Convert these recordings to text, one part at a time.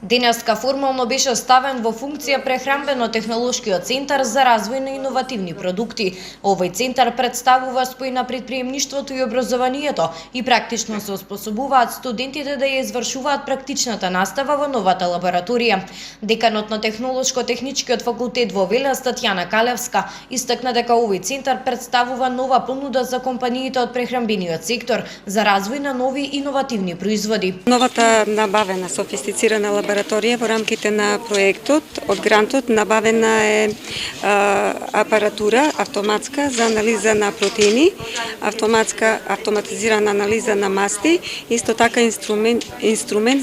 Денеска формално беше ставен во функција прехранбено-технолошкиот центар за развој на иновативни продукти. Овој центар представува спој на претприемништвото и образованието и практично се оспособуваат студентите да ја извршуваат практичната настава во новата лабораторија. Деканот на Технолошко-техничкиот факултет во Велес Татјана Калевска истакна дека овој центар представува нова понуда за компаниите од прехранбениот сектор за развој на нови иновативни производи. Новата набавена софистицирана лабораторија во рамките на проектот од грантот набавена е апаратура автоматска за анализа на протеини, автоматизирана анализа на масти, исто така инструмент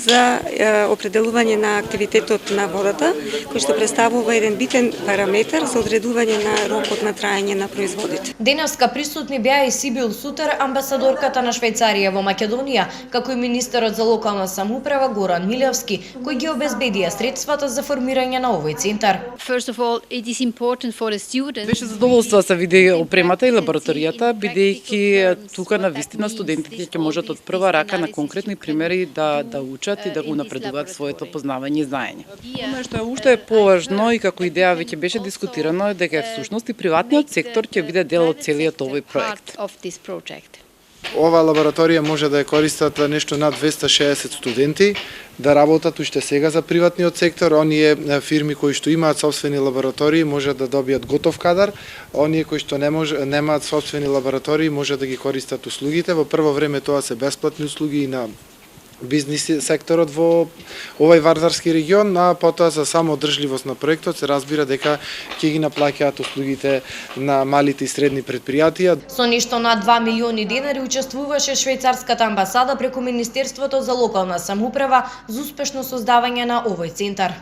за определување на активитетот на водата, кој што представува еден битен параметар за одредување на рокот на траење на производите. Денеска присутни беа и Сибил Сутер, амбасадорката на Швајцарија во Македонија, како и министерот за локална самоуправа Горан Милевски, кој ги обезбедија средствата за формирање на овој центар. Беше задоволство да се види опремата и лабораторијата, бидејќи тука на вистина студентите ќе можат од прва рака на конкретни примери да учат и да го напредуваат своето познавање и знаење. Она што е уште поважно и како идеја веќе беше дискутирано е дека всушност и приватниот сектор ќе биде дел од целиот овој проект. Ова лабораторија може да ја користат нешто над 260 студенти, да работат уште сега за приватниот сектор. Оние фирми кои што имаат собствени лаборатории може да добијат готов кадар, оние кои што немаат собствени лаборатории може да ги користат услугите. Во прво време тоа се бесплатни услуги и на бизнис секторот во овој Вардарски регион, а потоа за самоодржливост на проектот се разбира дека ќе ги наплаќаат услугите на малите и средни претпријатија. Со нешто над 2 милиони денари учествуваше швајцарската амбасада преку Министерството за локална самоуправа за успешно создавање на овој центар.